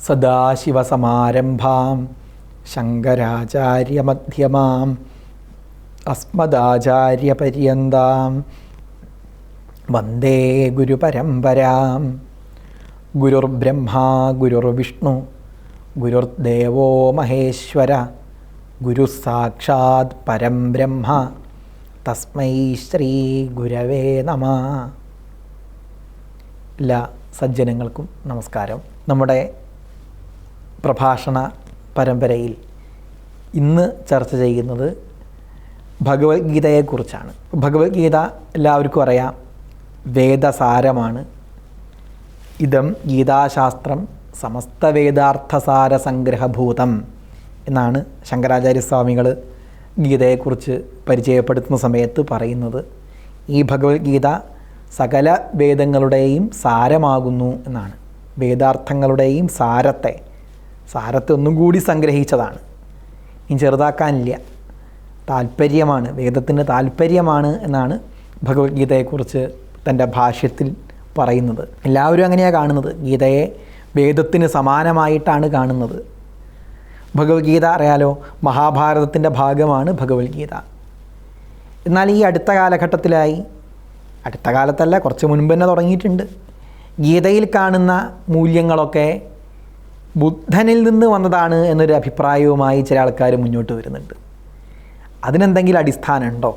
സദാശിവസമാരംഭാം ശങ്കരാചാര്യമധ്യമാം അസ്മദാചാര്യപര്യന്താം വന്ദേ ഗുരുപരമ്പരാം. ഗുരുർബ്രഹ്മാ ഗുരുർവിഷ്ണു ഗുരുർദേവോ മഹേശ്വര ഗുരുസാക്ഷാത് പരം ബ്രഹ്മ തസ്മൈ ശ്രീ ഗുരവേ നമഃ. എല്ലാ സജ്ജനങ്ങൾക്കും നമസ്കാരം. നമ്മുടെ പ്രഭാഷണ പരമ്പരയിൽ ഇന്ന് ചർച്ച ചെയ്യുന്നത് ഭഗവത്ഗീതയെക്കുറിച്ചാണ്. ഭഗവത്ഗീത എല്ലാവർക്കും അറിയാം, വേദസാരമാണ്. ഇതം ഗീതാശാസ്ത്രം സമസ്ത വേദാർത്ഥസാര സംഗ്രഹഭൂതം എന്നാണ് ശങ്കരാചാര്യസ്വാമികൾ ഗീതയെക്കുറിച്ച് പരിചയപ്പെടുത്തുന്ന സമയത്ത് പറയുന്നത്. ഈ ഭഗവത്ഗീത സകല വേദങ്ങളുടെയും സാരമാകുന്നു എന്നാണ്. വേദാർത്ഥങ്ങളുടെയും സാരത്തെ ഒന്നും കൂടി സംഗ്രഹിച്ചതാണ്. ഇനി ചെറുതാക്കാനില്ല, താല്പര്യമാണ്, വേദത്തിൻ്റെ താല്പര്യമാണ് എന്നാണ് ഭഗവത്ഗീതയെക്കുറിച്ച് തൻ്റെ ഭാഷ്യത്തിൽ പറയുന്നത്. എല്ലാവരും അങ്ങനെയാണ് കാണുന്നത്, ഗീതയെ വേദത്തിന് സമാനമായിട്ടാണ് കാണുന്നത്. ഭഗവത്ഗീത അറിയാലോ, മഹാഭാരതത്തിൻ്റെ ഭാഗമാണ് ഭഗവത്ഗീത. എന്നാൽ ഈ അടുത്ത കാലഘട്ടത്തിലായി, അടുത്ത കാലത്തല്ല കുറച്ച് മുൻപ് തന്നെ തുടങ്ങിയിട്ടുണ്ട്, ഗീതയിൽ കാണുന്ന മൂല്യങ്ങളൊക്കെ ബുദ്ധനിൽ നിന്ന് വന്നതാണ് എന്നൊരു അഭിപ്രായവുമായി ചില ആൾക്കാർ മുന്നോട്ട് വരുന്നുണ്ട്. അതിനെന്തെങ്കിലും അടിസ്ഥാനമുണ്ടോ?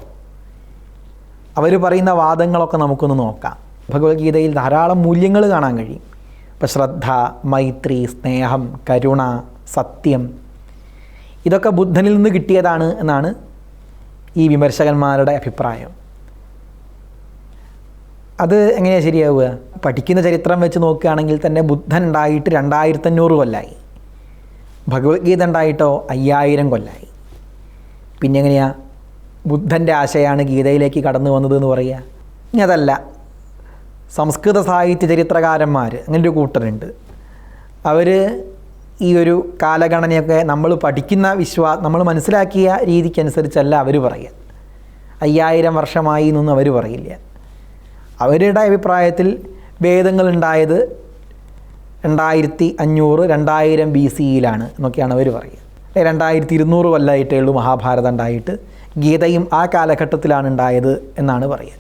അവർ പറയുന്ന വാദങ്ങളൊക്കെ നമുക്കൊന്ന് നോക്കാം. ഭഗവത്ഗീതയിൽ ധാരാളം മൂല്യങ്ങൾ കാണാൻ കഴിയും. ഇപ്പോൾ ശ്രദ്ധ, മൈത്രി, സ്നേഹം, കരുണ, സത്യം, ഇതൊക്കെ ബുദ്ധനിൽ നിന്ന് കിട്ടിയതാണ് എന്നാണ് ഈ വിമർശകന്മാരുടെ അഭിപ്രായം. അത് എങ്ങനെയാണ് ശരിയാവുക? പഠിക്കുന്ന ചരിത്രം വെച്ച് നോക്കുകയാണെങ്കിൽ തന്നെ ബുദ്ധൻ ഉണ്ടായിട്ട് 2500 കൊല്ലമായി, ഭഗവത്ഗീത ഉണ്ടായിട്ടോ 5000 കൊല്ലമായി. പിന്നെ എങ്ങനെയാണ് ബുദ്ധൻ്റെ ആശയമാണ് ഗീതയിലേക്ക് കടന്നു വന്നത് എന്ന് പറയുക? ഇനി അതല്ല, സംസ്കൃത സാഹിത്യ ചരിത്രകാരന്മാർ അങ്ങനൊരു കൂട്ടരുണ്ട്. അവർ ഈ ഒരു കാലഗണനയൊക്കെ നമ്മൾ പഠിക്കുന്ന നമ്മൾ മനസ്സിലാക്കിയ രീതിക്കനുസരിച്ചല്ല അവർ പറയുക. 5000 വർഷമായി എന്നൊന്നും അവർ പറയില്ല. അവരുടെ അഭിപ്രായത്തിൽ വേദങ്ങളുണ്ടായത് 2500 2000 BCയിലാണ് എന്നൊക്കെയാണ് അവർ പറയുക. 2200 കൊല്ലമായിട്ടേ ഉള്ളൂ മഹാഭാരതം ഉണ്ടായിട്ട്, ഗീതയും ആ കാലഘട്ടത്തിലാണ് ഉണ്ടായത് എന്നാണ് പറയുക.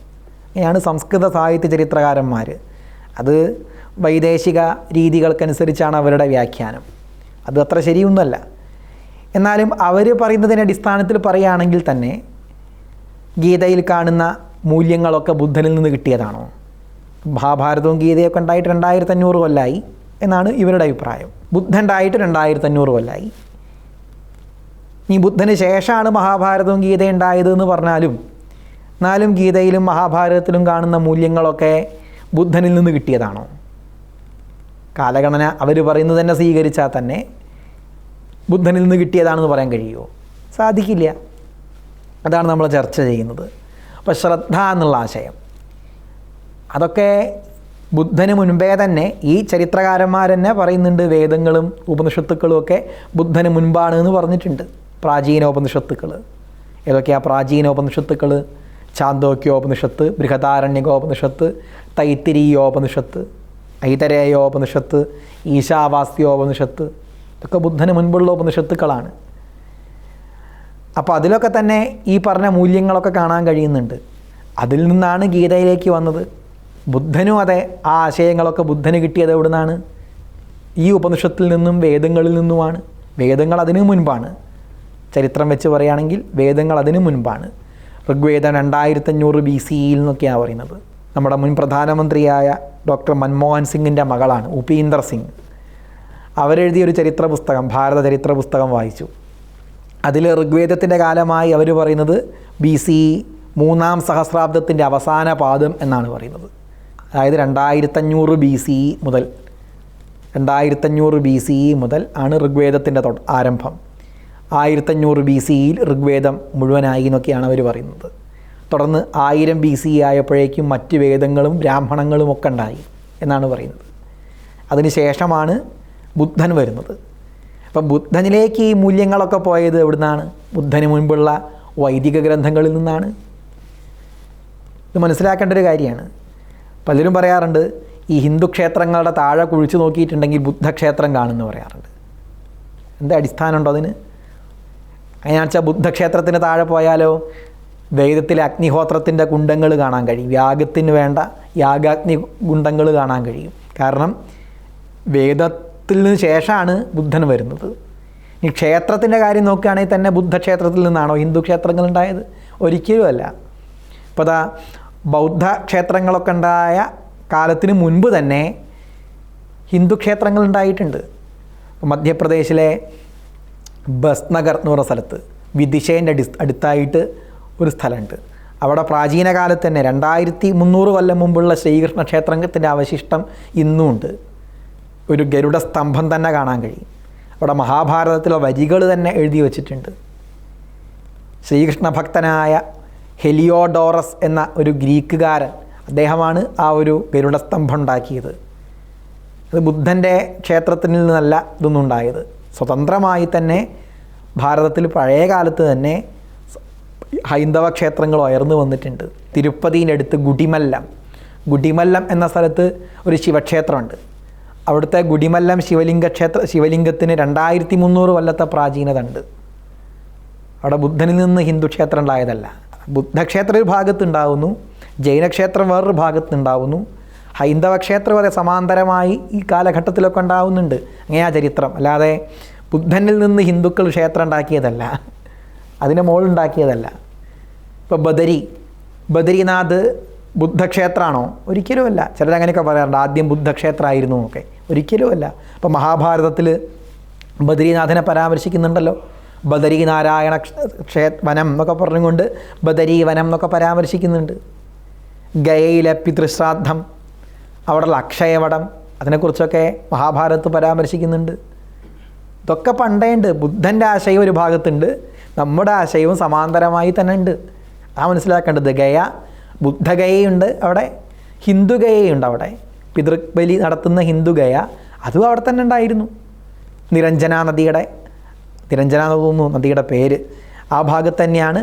ഇങ്ങനെയാണ് സംസ്കൃത സാഹിത്യ ചരിത്രകാരന്മാർ. അത് വൈദേശിക രീതികൾക്കനുസരിച്ചാണ് അവരുടെ വ്യാഖ്യാനം. അത് അത്ര ശരിയൊന്നുമല്ല. എന്നാലും അവർ പറയുന്നതിൻ്റെ അടിസ്ഥാനത്തിൽ പറയുകയാണെങ്കിൽ തന്നെ ഗീതയിൽ കാണുന്ന മൂല്യങ്ങളൊക്കെ ബുദ്ധനിൽ നിന്ന് കിട്ടിയതാണോ? മഹാഭാരതവും ഗീതയൊക്കെ ഉണ്ടായിട്ട് 2500 കൊല്ലമായി എന്നാണ് ഇവരുടെ അഭിപ്രായം. ബുദ്ധൻ ഉണ്ടായിട്ട് 2500 കൊല്ലമായി. ഈ ബുദ്ധന് ശേഷമാണ് മഹാഭാരതവും ഗീത ഉണ്ടായതെന്ന് പറഞ്ഞാലും, എന്നാലും ഗീതയിലും മഹാഭാരതത്തിലും കാണുന്ന മൂല്യങ്ങളൊക്കെ ബുദ്ധനിൽ നിന്ന് കിട്ടിയതാണോ? കാലഗണന അവർ പറയുന്നത് തന്നെ സ്വീകരിച്ചാൽ തന്നെ ബുദ്ധനിൽ നിന്ന് കിട്ടിയതാണെന്ന് പറയാൻ കഴിയുമോ? സാധിക്കില്ല. അതാണ് നമ്മൾ ചർച്ച ചെയ്യുന്നത്. അപ്പോൾ ശ്രദ്ധ എന്നുള്ള ആശയം, അതൊക്കെ ബുദ്ധന് മുൻപേ തന്നെ ഈ ചരിത്രകാരന്മാർ തന്നെ പറയുന്നുണ്ട്. വേദങ്ങളും ഉപനിഷത്തുക്കളും ഒക്കെ ബുദ്ധന് മുൻപാണ് എന്ന് പറഞ്ഞിട്ടുണ്ട്. പ്രാചീന ഉപനിഷത്തുക്കൾ ഏതൊക്കെയാണ്? പ്രാചീന ഉപനിഷത്തുക്കൾ ഛാന്തോക്യോപനിഷത്ത്, ബൃഹദാരണ്യകോപനിഷത്ത്, തൈത്തിരീയോപനിഷത്ത്, ഐതരേയോപനിഷത്ത്, ഈശാവാസ്യോപനിഷത്ത്, ഇതൊക്കെ ബുദ്ധന് മുൻപുള്ള ഉപനിഷത്തുക്കളാണ്. അപ്പോൾ അതിലൊക്കെ തന്നെ ഈ പറഞ്ഞ മൂല്യങ്ങളൊക്കെ കാണാൻ കഴിയുന്നുണ്ട്. അതിൽ നിന്നാണ് ഗീതയിലേക്ക് വന്നത്. ബുദ്ധനും അതെ, ആ ആശയങ്ങളൊക്കെ ബുദ്ധന് കിട്ടിയത് എവിടെ നിന്നാണ്? ഈ ഉപനിഷത്തിൽ നിന്നും വേദങ്ങളിൽ നിന്നുമാണ്. വേദങ്ങൾ അതിനു മുൻപാണ്. ചരിത്രം വെച്ച് പറയുകയാണെങ്കിൽ വേദങ്ങൾ അതിനു മുൻപാണ്. ഋഗ്വേദം 2500 BCയിൽ എന്നൊക്കെയാണ് പറയുന്നത്. നമ്മുടെ മുൻ പ്രധാനമന്ത്രിയായ ഡോക്ടർ മൻമോഹൻ സിംഗിൻ്റെ മകളാണ് ഉപീന്ദർ സിംഗ്. അവരെഴുതിയൊരു ചരിത്ര പുസ്തകം, ഭാരത ചരിത്ര പുസ്തകം വായിച്ചു. അതിൽ ഋഗ്വേദത്തിൻ്റെ കാലമായി അവർ പറയുന്നത് BC 3-ാം സഹസ്രാബ്ദത്തിൻ്റെ അവസാന പാദം എന്നാണ് പറയുന്നത്. അതായത് 2500 BCE മുതൽ ആണ് ഋഗ്വേദത്തിൻ്റെ ആരംഭം. 1500 BCയിൽ ഋഗ്വേദം മുഴുവനായി എന്നൊക്കെയാണ് അവർ പറയുന്നത്. തുടർന്ന് 1000 BCE ആയപ്പോഴേക്കും മറ്റ് വേദങ്ങളും ബ്രാഹ്മണങ്ങളും ഒക്കെ ഉണ്ടായി എന്നാണ് പറയുന്നത്. അതിന് ശേഷമാണ് ബുദ്ധൻ വരുന്നത്. അപ്പം ബുദ്ധനിലേക്ക് ഈ മൂല്യങ്ങളൊക്കെ പോയത് എവിടുന്നാണ്? ബുദ്ധന് മുൻപുള്ള വൈദിക ഗ്രന്ഥങ്ങളിൽ നിന്നാണ്. ഇത് മനസ്സിലാക്കേണ്ട ഒരു കാര്യമാണ്. പലരും പറയാറുണ്ട് ഈ ഹിന്ദു ക്ഷേത്രങ്ങളുടെ താഴെ കുഴിച്ചു നോക്കിയിട്ടുണ്ടെങ്കിൽ ബുദ്ധക്ഷേത്രം കാണുമെന്ന് പറയാറുണ്ട്. എന്താ അടിസ്ഥാനമുണ്ടോ അതിന്? അങ്ങനെയാണെന്ന് വെച്ചാൽ ബുദ്ധക്ഷേത്രത്തിന് താഴെ പോയാലോ വേദത്തിലെ അഗ്നിഹോത്രത്തിൻ്റെ കുണ്ടങ്ങൾ കാണാൻ കഴിയും, യാഗത്തിന് വേണ്ട യാഗാഗ്നി കുണ്ടങ്ങൾ കാണാൻ കഴിയും. കാരണം വേദത്തിന് ശേഷമാണ് ബുദ്ധൻ വരുന്നത്. ഈ ക്ഷേത്രത്തിൻ്റെ കാര്യം നോക്കുകയാണെങ്കിൽ തന്നെ ബുദ്ധക്ഷേത്രത്തിൽ നിന്നാണോ ഹിന്ദു ക്ഷേത്രങ്ങൾ ഉണ്ടായത്? ഒരിക്കലുമല്ല. ഇപ്പോൾ ദാ ബൗദ്ധ ക്ഷേത്രങ്ങളൊക്കെ ഉണ്ടായ കാലത്തിന് മുൻപ് തന്നെ ഹിന്ദു ക്ഷേത്രങ്ങൾ ഉണ്ടായിട്ടുണ്ട്. മധ്യപ്രദേശിലെ ബസ്നഗർ എന്ന് പറയുന്ന സ്ഥലത്ത് വിദിശേൻ്റെ അടുത്തായിട്ട് ഒരു സ്ഥലമുണ്ട്. അവിടെ പ്രാചീന കാലത്ത് തന്നെ 2300 കൊല്ലം മുമ്പുള്ള ശ്രീകൃഷ്ണ ക്ഷേത്രത്തിൻ്റെ അവശിഷ്ടം ഇന്നും ഉണ്ട്. ഒരു ഗരുഡ സ്തംഭം തന്നെ കാണാൻ കഴിയും. അവിടെ മഹാഭാരതത്തിലെ വരികൾ തന്നെ എഴുതി വച്ചിട്ടുണ്ട്. ശ്രീകൃഷ്ണ ഭക്തനായ ഹെലിയോഡോറസ് എന്ന ഒരു ഗ്രീക്കുകാരൻ, അദ്ദേഹമാണ് ആ ഒരു ഗരുഡ സ്തംഭം ഉണ്ടാക്കിയത്. അത് ബുദ്ധൻ്റെ ക്ഷേത്രത്തിൽ നിന്നല്ല ഇതൊന്നും ഉണ്ടായത്. സ്വതന്ത്രമായി തന്നെ ഭാരതത്തിൽ പഴയ കാലത്ത് തന്നെ ഹൈന്ദവ ക്ഷേത്രങ്ങൾ ഉയർന്നു വന്നിട്ടുണ്ട്. തിരുപ്പതിയിനടുത്ത് ഗുഡിമല്ലം എന്ന സ്ഥലത്ത് ഒരു ശിവക്ഷേത്രമുണ്ട്. അവിടുത്തെ ഗുഡിമല്ലം ശിവലിംഗത്തിന് 2300 കൊല്ലത്തെ പ്രാചീനത ഉണ്ട്. അവിടെ ബുദ്ധനിൽ നിന്ന് ഹിന്ദു ക്ഷേത്രം ഉണ്ടായതല്ല. ബുദ്ധക്ഷേത്രം ഒരു ഭാഗത്തുണ്ടാവുന്നു, ജൈനക്ഷേത്രം വേറൊരു ഭാഗത്തുണ്ടാവുന്നു, ഹൈന്ദവ ക്ഷേത്രം വരെ സമാന്തരമായി ഈ കാലഘട്ടത്തിലൊക്കെ ഉണ്ടാവുന്നുണ്ട്. അങ്ങനെ ആ ചരിത്രം. അല്ലാതെ ബുദ്ധനിൽ നിന്ന് ഹിന്ദുക്കൾ ക്ഷേത്രം ഉണ്ടാക്കിയതല്ല, അതിൻ്റെ മുകളുണ്ടാക്കിയതല്ല. ഇപ്പോൾ ബദരിനാഥ് ബുദ്ധക്ഷേത്രമാണോ? ഒരിക്കലുമല്ല. ചിലരങ്ങനെയൊക്കെ പറയാറുണ്ട് ആദ്യം ബുദ്ധക്ഷേത്രമായിരുന്നു ഒക്കെ. ഒരിക്കലുമല്ല. ഇപ്പോൾ മഹാഭാരതത്തിൽ ബദരീനാഥനെ പരാമർശിക്കുന്നുണ്ടല്ലോ. ബദരീനാരായണ വനം എന്നൊക്കെ പറഞ്ഞുകൊണ്ട് ബദരീ വനം എന്നൊക്കെ പരാമർശിക്കുന്നുണ്ട്. ഗയയിലെ പിതൃശ്രാദ്ധം, അവിടെയുള്ള അക്ഷയവടം, അതിനെക്കുറിച്ചൊക്കെ മഹാഭാരതത്ത് പരാമർശിക്കുന്നുണ്ട്. ഇതൊക്കെ പണ്ടേ ഉണ്ട്. ബുദ്ധൻ്റെ ആശയം ഒരു ഭാഗത്തുണ്ട്, നമ്മുടെ ആശയവും സമാന്തരമായി തന്നെ ഉണ്ട്. ആ മനസ്സിലാക്കേണ്ടത്. ബുദ്ധഗയയുണ്ട് അവിടെ, ഹിന്ദുഗയയുണ്ട് അവിടെ. പിതൃബലി നടത്തുന്ന ഹിന്ദുഗയ അതും അവിടെ തന്നെ ഉണ്ടായിരുന്നു. നിരഞ്ജന തോന്നുന്നു നദിയുടെ പേര്. ആ ഭാഗത്ത് തന്നെയാണ്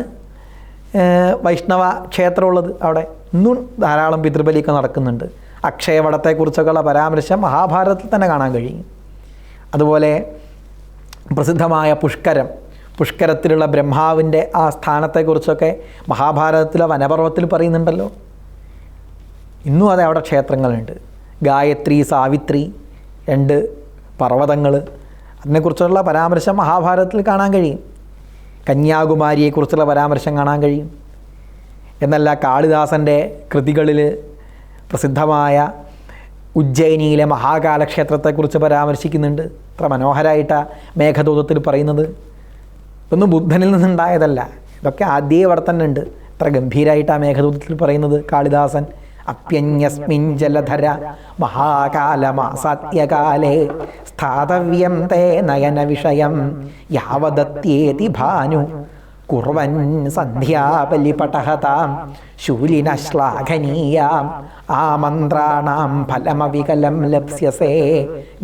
വൈഷ്ണവ ക്ഷേത്രമുള്ളത്. അവിടെ ഇന്നും ധാരാളം പിതൃബലിയൊക്കെ നടക്കുന്നുണ്ട്. അക്ഷയവടത്തെക്കുറിച്ചൊക്കെയുള്ള പരാമർശം മഹാഭാരതത്തിൽ തന്നെ കാണാൻ കഴിയും. അതുപോലെ പ്രസിദ്ധമായ പുഷ്കരത്തിലുള്ള ബ്രഹ്മാവിൻ്റെ ആ സ്ഥാനത്തെക്കുറിച്ചൊക്കെ മഹാഭാരതത്തിലെ വനപർവ്വത്തിൽ പറയുന്നുണ്ടല്ലോ. ഇന്നും അതെ അവിടെ ക്ഷേത്രങ്ങളുണ്ട്. ഗായത്രി, സാവിത്രി, 2 പർവ്വതങ്ങൾ, അതിനെക്കുറിച്ചുള്ള പരാമർശം മഹാഭാരതത്തിൽ കാണാൻ കഴിയും. കന്യാകുമാരിയെക്കുറിച്ചുള്ള പരാമർശം കാണാൻ കഴിയും. എന്നല്ല, കാളിദാസൻ്റെ കൃതികളിൽ പ്രസിദ്ധമായ ഉജ്ജയിനിയിലെ മഹാകാലക്ഷേത്രത്തെക്കുറിച്ച് പരാമർശിക്കുന്നുണ്ട്. അത്ര മനോഹരമായിട്ടാണ് മേഘദൂതത്തിൽ പറയുന്നത്. ഇതൊന്നും ബുദ്ധനിൽ നിന്നുണ്ടായതല്ല. ഇതൊക്കെ ആദ്യമേ അവിടെ തന്നെ ഉണ്ട്. എത്ര ഗംഭീരമായിട്ടാണ് മേഘദൂതത്തിൽ പറയുന്നത് കാളിദാസൻ. അപ്യന്യസ്മിൻ ജലധര മഹാകാലമാസാത്യകാലേ സ്ഥാതവ്യം തേ നയന വിഷയം യാവദത്യേതി ഭാനു കുർവൻ സന്ധ്യാബലിപടഹതാം ശൂലിന ശ്ലാഘനീയാം ആമന്ത്രാണാം ഫലമവികലം ലപ്സ്യസേ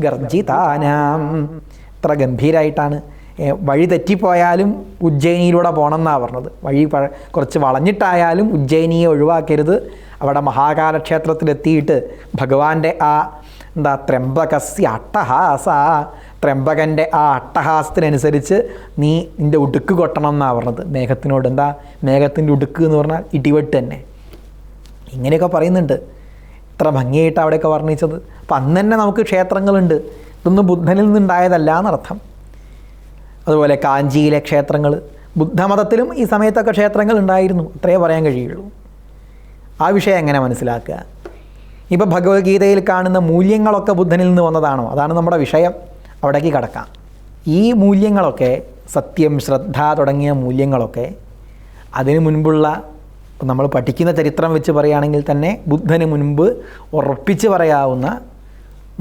ഗർജിതാനാം. ഇത്ര ഗംഭീരമായിട്ടാണ്. വഴി തെറ്റിപ്പോയാലും ഉജ്ജയിനിയിലൂടെ പോകണം എന്നാണ് പറഞ്ഞത്. വഴി കുറച്ച് വളഞ്ഞിട്ടായാലും ഉജ്ജയിനിയെ ഒഴിവാക്കരുത്. അവിടെ മഹാകാലക്ഷേത്രത്തിലെത്തിയിട്ട് ഭഗവാന്റെ ആ ത്രംബകസ്യ അട്ടഹാസ, ത്രംബകൻ്റെ ആ അട്ടഹാസത്തിനനുസരിച്ച് നിൻ്റെ ഉടുക്ക് കൊട്ടണം എന്നാണ് പറഞ്ഞത് മേഘത്തിനോട്. മേഘത്തിൻ്റെ ഉടുക്ക് എന്ന് പറഞ്ഞാൽ ഇടിവെട്ട് തന്നെ. ഇങ്ങനെയൊക്കെ പറയുന്നുണ്ട്. ഇത്ര ഭംഗിയായിട്ട് അവിടെയൊക്കെ വർണ്ണിച്ചത്. അപ്പം അന്ന് തന്നെ നമുക്ക് ക്ഷേത്രങ്ങളുണ്ട്. ഇതൊന്നും ബുദ്ധനിൽ നിന്നുണ്ടായതല്ല എന്നർത്ഥം. അതുപോലെ കാഞ്ചിയിലെ ക്ഷേത്രങ്ങൾ, ബുദ്ധമതത്തിലും ഈ സമയത്തൊക്കെ ക്ഷേത്രങ്ങൾ ഉണ്ടായിരുന്നു. അത്രയേ പറയാൻ കഴിയുള്ളൂ. ആ വിഷയം എങ്ങനെ മനസ്സിലാക്കുക? ഇപ്പോൾ ഭഗവത്ഗീതയിൽ കാണുന്ന മൂല്യങ്ങളൊക്കെ ബുദ്ധനിൽ നിന്ന് വന്നതാണോ? അതാണ് നമ്മുടെ വിഷയം. അവിടേക്ക് കടക്കാം. ഈ മൂല്യങ്ങളൊക്കെ, സത്യം, ശ്രദ്ധ തുടങ്ങിയ മൂല്യങ്ങളൊക്കെ അതിനു മുൻപുള്ള, നമ്മൾ പഠിക്കുന്ന ചരിത്രം വെച്ച് പറയുകയാണെങ്കിൽ തന്നെ ബുദ്ധന് മുൻപ് ഉറപ്പിച്ച് പറയാവുന്ന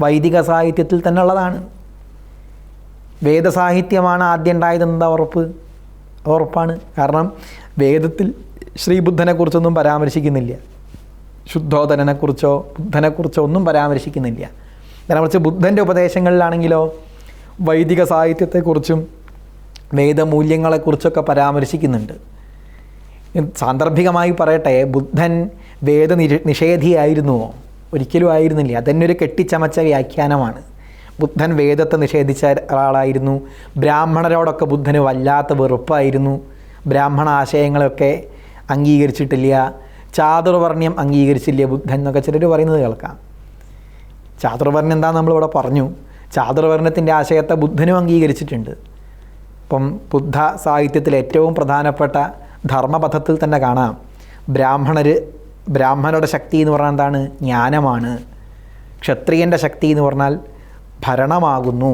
വൈദിക സാഹിത്യത്തിൽ തന്നെ ഉള്ളതാണ്. വേദസാഹിത്യമാണ് ആദ്യം ഉണ്ടായതെന്താ ഉറപ്പാണ്. കാരണം വേദത്തിൽ ശ്രീബുദ്ധനെക്കുറിച്ചൊന്നും പരാമർശിക്കുന്നില്ല. ശുദ്ധോധനനെക്കുറിച്ചോ ബുദ്ധനെക്കുറിച്ചോ ഒന്നും പരാമർശിക്കുന്നില്ല. മറിച്ച് ബുദ്ധൻ്റെ ഉപദേശങ്ങളിലാണെങ്കിലോ വൈദിക സാഹിത്യത്തെക്കുറിച്ചും വേദമൂല്യങ്ങളെക്കുറിച്ചൊക്കെ പരാമർശിക്കുന്നുണ്ട്. സാന്ദർഭികമായി പറയട്ടെ, ബുദ്ധൻ നിഷേധിയായിരുന്നുവോ? ഒരിക്കലും ആയിരുന്നില്ല. അതന്നെ ഒരു കെട്ടിച്ചമച്ച വ്യാഖ്യാനമാണ്. ബുദ്ധൻ വേദത്തെ നിഷേധിച്ച ഒരാളായിരുന്നു. ബ്രാഹ്മണരോടൊക്കെ ബുദ്ധന് വല്ലാത്ത വെറുപ്പായിരുന്നു. ബ്രാഹ്മണ ആശയങ്ങളൊക്കെ അംഗീകരിച്ചിട്ടില്ല. ചാതുർവർണ്ണ്യം അംഗീകരിച്ചില്ല ബുദ്ധൻ എന്നൊക്കെ ചിലർ പറയുന്നത് കേൾക്കാം. ചാതുർവർണ്ണ്യം എന്താ നമ്മളിവിടെ പറഞ്ഞു. ചാതുർവർണ്ണത്തിൻ്റെ ആശയത്തെ ബുദ്ധനും അംഗീകരിച്ചിട്ടുണ്ട്. ഇപ്പം ബുദ്ധ സാഹിത്യത്തിൽ ഏറ്റവും പ്രധാനപ്പെട്ട ധർമ്മപഥത്തിൽ തന്നെ കാണാം, ബ്രാഹ്മണരുടെ ശക്തി എന്ന് പറഞ്ഞാൽ എന്താണ്? ജ്ഞാനമാണ്. ക്ഷത്രിയൻ്റെ ശക്തി എന്ന് പറഞ്ഞാൽ ഭരണമാകുന്നു,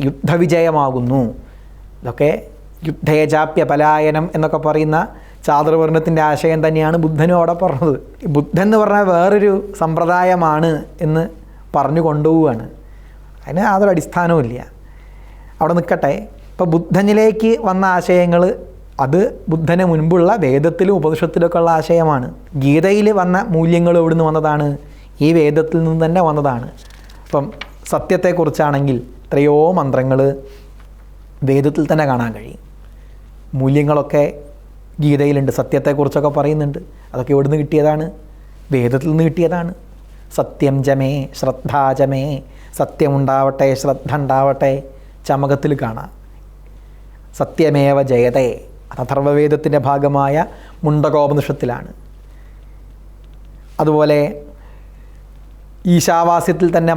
യുദ്ധവിജയമാകുന്നു. ഇതൊക്കെ യുദ്ധേജാപ്യ പലായനം എന്നൊക്കെ പറയുന്ന ചാതുർവർണ്ണത്തിൻ്റെ ആശയം തന്നെയാണ് ബുദ്ധനും അവിടെ പറഞ്ഞത്. ബുദ്ധൻ എന്ന് പറഞ്ഞാൽ വേറൊരു സമ്പ്രദായമാണ് എന്ന് പറഞ്ഞു കൊണ്ടുപോവുകയാണ്. അതിന് യാതൊരു അടിസ്ഥാനവും ഇല്ല. അവിടെ നിൽക്കട്ടെ. ഇപ്പോൾ ബുദ്ധനിലേക്ക് വന്ന ആശയങ്ങൾ അത് ബുദ്ധന് മുൻപുള്ള വേദത്തിലും ഉപനിഷത്തിലൊക്കെ ഉള്ള ആശയമാണ്. ഗീതയിൽ വന്ന മൂല്യങ്ങൾ എവിടെ നിന്ന് വന്നതാണ്? ഈ വേദത്തിൽ നിന്ന് തന്നെ വന്നതാണ്. ഇപ്പം സത്യത്തെക്കുറിച്ചാണെങ്കിൽ എത്രയോ മന്ത്രങ്ങൾ വേദത്തിൽ തന്നെ കാണാൻ കഴിയും. മൂല്യങ്ങളൊക്കെ ഗീതയിലുണ്ട്. സത്യത്തെക്കുറിച്ചൊക്കെ പറയുന്നുണ്ട്. അതൊക്കെ എവിടെ നിന്ന് കിട്ടിയതാണ്? വേദത്തിൽ നിന്ന് കിട്ടിയതാണ്. സത്യം ജമേ ശ്രദ്ധാജമേ, സത്യമുണ്ടാവട്ടെ ശ്രദ്ധ ഉണ്ടാവട്ടെ, ചമകത്തിൽ കാണാം. സത്യമേവ ജയതേ, അഥർവവേദത്തിൻ്റെ ഭാഗമായ മുണ്ടകോപനിഷത്തിലാണ്. അതുപോലെ ഈശാവാസ്യത്തിൽ തന്നെ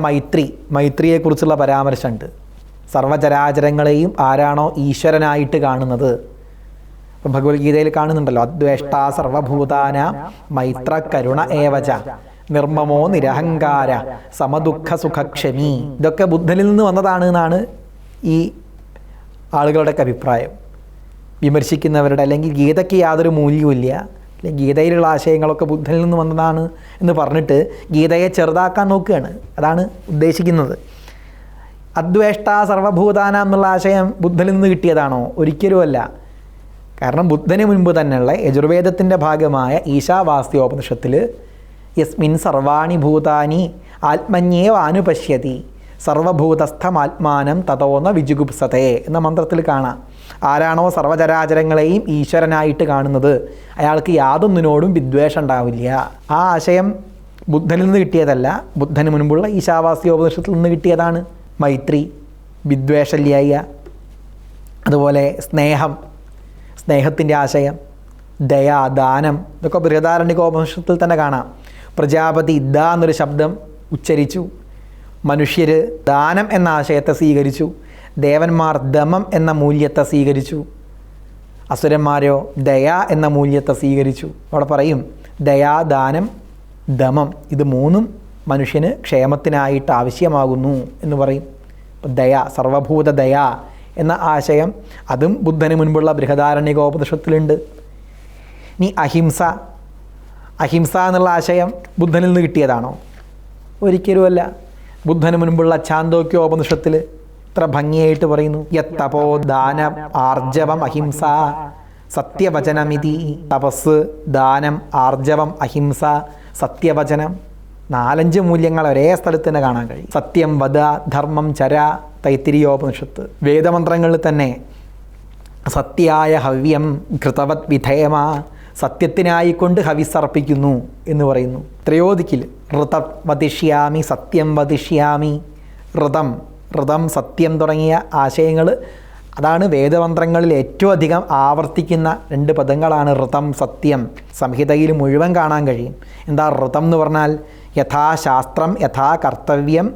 മൈത്രിയെക്കുറിച്ചുള്ള പരാമർശമുണ്ട്. സർവചരാചരങ്ങളെയും ആരാണോ ഈശ്വരനായിട്ട് കാണുന്നത്, ഇപ്പം ഭഗവത്ഗീതയിൽ കാണുന്നുണ്ടല്ലോ, അദ്വേഷ്ടാ സർവഭൂതാനാം മൈത്ര കരുണ ഏവച നിർമ്മമോ നിരഹങ്കാര സമദുഃഖ സുഖക്ഷമി. ഇതൊക്കെ ബുദ്ധനിൽ നിന്ന് വന്നതാണ് എന്നാണ് ഈ ആളുകളുടെയൊക്കെ അഭിപ്രായം. വിമർശിക്കുന്നവരുടെ, അല്ലെങ്കിൽ ഗീതയ്ക്ക് യാതൊരു മൂല്യവുമില്ല, അല്ലെങ്കിൽ ഗീതയിലുള്ള ആശയങ്ങളൊക്കെ ബുദ്ധനിൽ നിന്ന് വന്നതാണ് എന്ന് പറഞ്ഞിട്ട് ഗീതയെ ചെറുതാക്കാൻ നോക്കുകയാണ്. അതാണ് ഉദ്ദേശിക്കുന്നത്. അദ്വേഷ്ട സർവഭൂതാന എന്നുള്ള ആശയം ബുദ്ധനിൽ നിന്ന് കിട്ടിയതാണോ? ഒരിക്കലുമല്ല. കാരണം ബുദ്ധന് മുൻപ് തന്നെയുള്ള യജുർവേദത്തിൻ്റെ ഭാഗമായ ഈശാവാസ്യോപനിഷത്തിൽ യസ്മിൻ സർവാണി ഭൂതാനി ആത്മന്യേവ അനുപശ്യതി സർവഭൂതസ്ഥമാത്മാനം തതോന്ന വിജുഗുപ്സതേ എന്ന മന്ത്രത്തിൽ കാണാം. ആരാണോ സർവചരാചരങ്ങളെയും ഈശ്വരനായിട്ട് കാണുന്നത് അയാൾക്ക് യാതൊന്നിനോടും വിദ്വേഷം ഉണ്ടാവില്ല. ആ ആശയം ബുദ്ധനിൽ നിന്ന് കിട്ടിയതല്ല, ബുദ്ധന് മുൻപുള്ള ഈശാവാസ്യോപനിഷത്തിൽ നിന്ന് കിട്ടിയതാണ്. മൈത്രി, വിദ്വേഷല്യായ, അതുപോലെ സ്നേഹത്തിൻ്റെ ആശയം, ദയ, ദാനം, ഇതൊക്കെ ബൃഹദാരണ്യകോപനിഷത്തിൽ തന്നെ കാണാം. പ്രജാപതി ദ എന്നൊരു ശബ്ദം ഉച്ചരിച്ചു. മനുഷ്യർ ദാനം എന്ന ആശയത്തെ സ്വീകരിച്ചു. ദേവന്മാർ ദമം എന്ന മൂല്യത്തെ സ്വീകരിച്ചു. അസുരന്മാരോ ദയ എന്ന മൂല്യത്തെ സ്വീകരിച്ചു. അവിടെ പറയും ദയാ, ദാനം, ദമം ഇത് മൂന്നും മനുഷ്യന് ക്ഷേമത്തിനായിട്ട് ആവശ്യമാകുന്നു എന്ന് പറയും. ദയ, സർവഭൂത ദയ എന്ന ആശയം അതും ബുദ്ധന് മുൻപുള്ള ബൃഹദാരണ്യകോപനിഷത്തിലുണ്ട്. ഇനി അഹിംസ എന്നുള്ള ആശയം ബുദ്ധനിൽ നിന്ന് കിട്ടിയതാണോ? ഒരിക്കലുമല്ല. ബുദ്ധന് മുൻപുള്ള ഛാന്തോക്യോപനിഷത്തിൽ ഇത്ര ഭംഗിയായിട്ട് പറയുന്നു, യത്തപോ ദാനം ആർജവം അഹിംസ സത്യവചനമിതി. തപസ്, ദാനം, ആർജവം, അഹിംസ, സത്യവചനം, 4-5 മൂല്യങ്ങൾ ഒരേ സ്ഥലത്ത് തന്നെ കാണാൻ കഴിയും. സത്യം വദ, ധർമ്മം ചര, തൈത്തിരീയോപനിഷത്ത്. വേദമന്ത്രങ്ങളിൽ തന്നെ സത്യായ ഹവ്യം ഘൃതവത് വിധേയമ, സത്യത്തിനായിക്കൊണ്ട് ഹവിസർപ്പിക്കുന്നു എന്ന് പറയുന്നു. ത്രയോദിക്കിൽ ഋതം വദിഷ്യാമി, സത്യം വദിഷ്യാമി, ഋതം സത്യം തുടങ്ങിയ ആശയങ്ങൾ അതാണ് വേദമന്ത്രങ്ങളിൽ ഏറ്റവും അധികം ആവർത്തിക്കുന്ന 2 പദങ്ങളാണ് ഋതം, സത്യം. സംഹിതയിൽ മുഴുവൻ കാണാൻ കഴിയും. എന്താ ഋതം എന്ന് പറഞ്ഞാൽ? യഥാശാസ്ത്രം യഥാ കർത്തവ്യം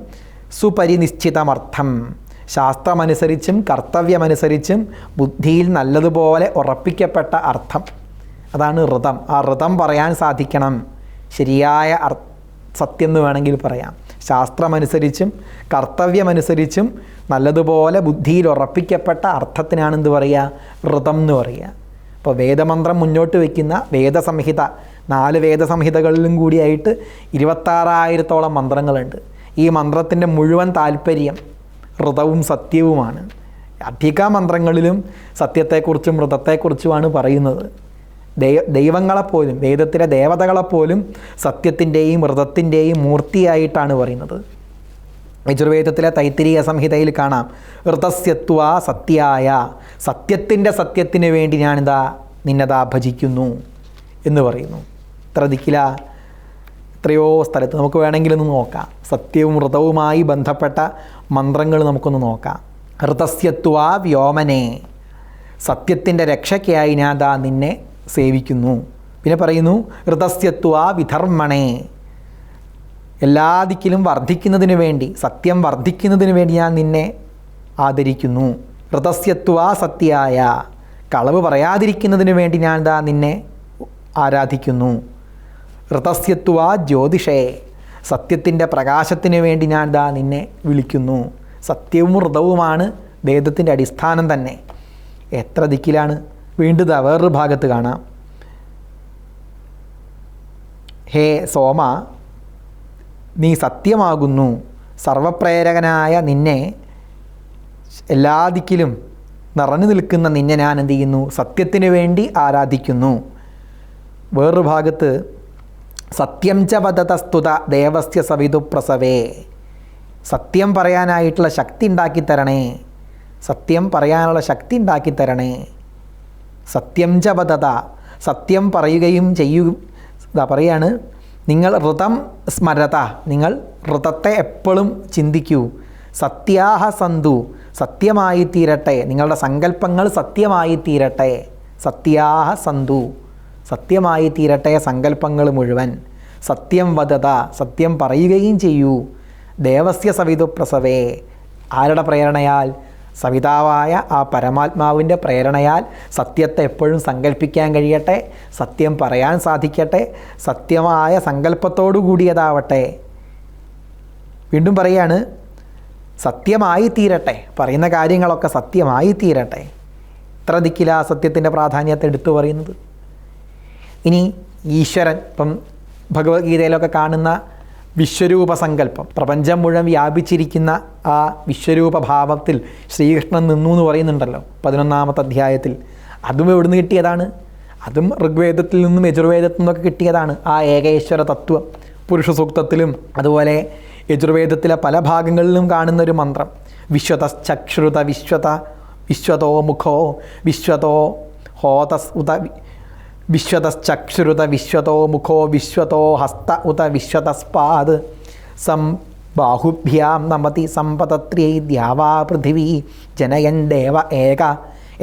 സുപരിനിശ്ചിതമർത്ഥം. ശാസ്ത്രമനുസരിച്ചും കർത്തവ്യമനുസരിച്ചും ബുദ്ധിയിൽ നല്ലതുപോലെ ഉറപ്പിക്കപ്പെട്ട അർത്ഥം, അതാണ് ഋതം. ആ ഋതം പറയാൻ സാധിക്കണം. ശരിയായ സത്യം എന്ന് വേണമെങ്കിൽ പറയാം. ശാസ്ത്രമനുസരിച്ചും കർത്തവ്യമനുസരിച്ചും നല്ലതുപോലെ ബുദ്ധിയിൽ ഉറപ്പിക്കപ്പെട്ട അർത്ഥത്തിനാണ് എന്ത് പറയുക? ഋതം എന്ന് പറയുക. അപ്പോൾ വേദമന്ത്രം മുന്നോട്ട് വയ്ക്കുന്ന വേദസംഹിത, 4 വേദസംഹിതകളിലും കൂടിയായിട്ട് 26,000-ഓളം മന്ത്രങ്ങളുണ്ട്. ഈ മന്ത്രത്തിൻ്റെ മുഴുവൻ താല്പര്യം ഋതവും സത്യവുമാണ്. അധിക മന്ത്രങ്ങളിലും സത്യത്തെക്കുറിച്ചും ഋതത്തെക്കുറിച്ചുമാണ് പറയുന്നത്. ദൈവങ്ങളെപ്പോലും, വേദത്തിലെ ദേവതകളെപ്പോലും സത്യത്തിൻ്റെയും ഋതത്തിൻ്റെയും മൂർത്തിയായിട്ടാണ് പറയുന്നത്. യജുർവേദത്തിലെ തൈത്തിരീയ സംഹിതയിൽ കാണാം, ഋതസ്യത്വ സത്യായ, സത്യത്തിന് വേണ്ടി ഞാനിതാ നിന്നതാ ഭജിക്കുന്നു എന്ന് പറയുന്നു. എത്രയോ സ്ഥലത്ത് നമുക്ക് വേണമെങ്കിലൊന്ന് നോക്കാം. സത്യവും ഋതവുമായി ബന്ധപ്പെട്ട മന്ത്രങ്ങൾ നമുക്കൊന്ന് നോക്കാം. ഋതസ്യത്വാ വ്യോമനെ, സത്യത്തിൻ്റെ രക്ഷയ്ക്കായി ഞാൻ ദാ നിന്നെ സേവിക്കുന്നു. പിന്നെ പറയുന്നു ഋതസ്യത്വാ വിധർമ്മണേ, എല്ലാ ദിക്കിലും വർദ്ധിക്കുന്നതിന് വേണ്ടി, സത്യം വർദ്ധിക്കുന്നതിന് വേണ്ടി ഞാൻ നിന്നെ ആദരിക്കുന്നു. ഋതസ്യത്വാ സത്യായ, കളവ് പറയാതിരിക്കുന്നതിന് വേണ്ടി ഞാൻ ദാ നിന്നെ ആരാധിക്കുന്നു. ഋതസ്യത്വാ ജ്യോതിഷേ, സത്യത്തിൻ്റെ പ്രകാശത്തിന് വേണ്ടി ഞാൻ ദാ നിന്നെ വിളിക്കുന്നു. സത്യവും ഋതവുമാണ് വേദത്തിൻ്റെ അടിസ്ഥാനം തന്നെ. എത്ര ദിക്കിലാണ്. വീണ്ടും ദാ വേറൊരു ഭാഗത്ത് കാണാം. ഹേ സോമ, നീ സത്യമാകുന്നു. സർവപ്രേരകനായ നിന്നെ, എല്ലാ ദിക്കിലും നിറഞ്ഞു നിൽക്കുന്ന നിന്നെ ഞാൻ എന്ത് ചെയ്യുന്നു? സത്യത്തിന് വേണ്ടി ആരാധിക്കുന്നു. വേറൊരു ഭാഗത്ത് സത്യം ച വദതസ്തുത ദേവസ്യ സവിതു പ്രസവേ, സത്യം പറയാനായിട്ടുള്ള ശക്തി ഉണ്ടാക്കി തരണേ, സത്യം പറയാനുള്ള ശക്തി ഉണ്ടാക്കി തരണേ. സത്യം ച വദത, സത്യം പറയുകയും പറയാണ്. നിങ്ങൾ ഋതം സ്മരത, നിങ്ങൾ ഋതത്തെ എപ്പോഴും ചിന്തിക്കൂ. സത്യാഹ സന്തു, സത്യമായി തീരട്ടെ, നിങ്ങളുടെ സങ്കല്പങ്ങൾ സത്യമായി തീരട്ടെ. സത്യാഹ സന്തു, സത്യമായി തീരട്ടെ സങ്കല്പങ്ങൾ മുഴുവൻ. സത്യം വദത, സത്യം പറയുകയും ചെയ്യൂ. ദേവസ്യ സവിതു പ്രസവേ, ആരുടെ പ്രേരണയാൽ? സവിതാവായ ആ പരമാത്മാവിൻ്റെ പ്രേരണയാൽ സത്യത്തെ എപ്പോഴും സങ്കല്പിക്കാൻ കഴിയട്ടെ, സത്യം പറയാൻ സാധിക്കട്ടെ, സത്യമായ സങ്കല്പത്തോടു കൂടിയതാവട്ടെ. വീണ്ടും പറയാണ് സത്യമായി തീരട്ടെ, പറയുന്ന കാര്യങ്ങളൊക്കെ സത്യമായി തീരട്ടെ. ഇത്ര ദിക്കിലാ സത്യത്തിൻ്റെ പ്രാധാന്യത്തെ എടുത്തു പറയുന്നത്. ഇനി ഈശ്വരൻ, ഇപ്പം ഭഗവത്ഗീതയിലൊക്കെ കാണുന്ന വിശ്വരൂപ സങ്കല്പം, പ്രപഞ്ചം മുഴുവൻ വ്യാപിച്ചിരിക്കുന്ന ആ വിശ്വരൂപഭാവത്തിൽ ശ്രീകൃഷ്ണൻ നിന്നു എന്ന് പറയുന്നുണ്ടല്ലോ 11-ാമത്തെ അധ്യായത്തിൽ. അതും എവിടുന്ന് കിട്ടിയതാണ്? അതും ഋഗ്വേദത്തിൽ നിന്നും യജുർവേദത്തിൽ നിന്നൊക്കെ കിട്ടിയതാണ്. ആ ഏകേശ്വര തത്വം പുരുഷ സൂക്തത്തിലും അതുപോലെ യജുർവേദത്തിലെ പല ഭാഗങ്ങളിലും കാണുന്നൊരു മന്ത്രം. വിശ്വതശ്ചക്ഷുരുത വിശ്വതോ മുഖോ വിശ്വതോ ഹോതസ് ഉത വിശ്വതശ്ചക്ഷുരുത വിശ്വതോ മുഖോ വിശ്വതോ ഹസ്ത ഉത വിശ്വതസ്പാദ് സം ബാഹുഭ്യാം നമതി സമ്പതത്ര്യൈ ദ്യാവാ പൃഥിവി ജനയൻ ദേവ ഏക,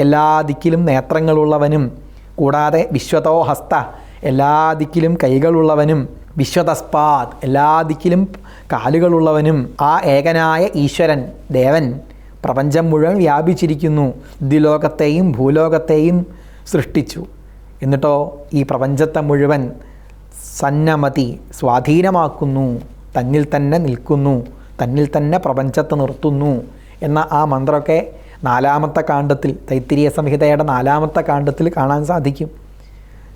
എല്ലാ ദിക്കിലും നേത്രങ്ങളുള്ളവനും, കൂടാതെ വിശ്വതോ ഹസ്ത, എല്ലാ ദിക്കിലും കൈകളുള്ളവനും, വിശ്വതസ്പാദ്, എല്ലാ ദിക്കിലും കാലുകളുള്ളവനും, ആ ഏകനായ ഈശ്വരൻ ദേവൻ പ്രപഞ്ചം മുഴുവൻ വ്യാപിച്ചിരിക്കുന്നു. ദ്വിലോകത്തെയും ഭൂലോകത്തെയും സൃഷ്ടിച്ചു. എന്നിട്ടോ ഈ പ്രപഞ്ചത്തെ മുഴുവൻ സന്നമതി, സ്വാധീനമാക്കുന്നു, തന്നിൽ തന്നെ നിൽക്കുന്നു, തന്നിൽ തന്നെ പ്രപഞ്ചത്തെ നിർത്തുന്നു എന്ന ആ മന്ത്രമൊക്കെ 4-ാമത്തെ കാണ്ഡത്തിൽ, തൈത്തിരീയ സംഹിതയുടെ 4-ാമത്തെ കാണ്ഡത്തിൽ കാണാൻ സാധിക്കും.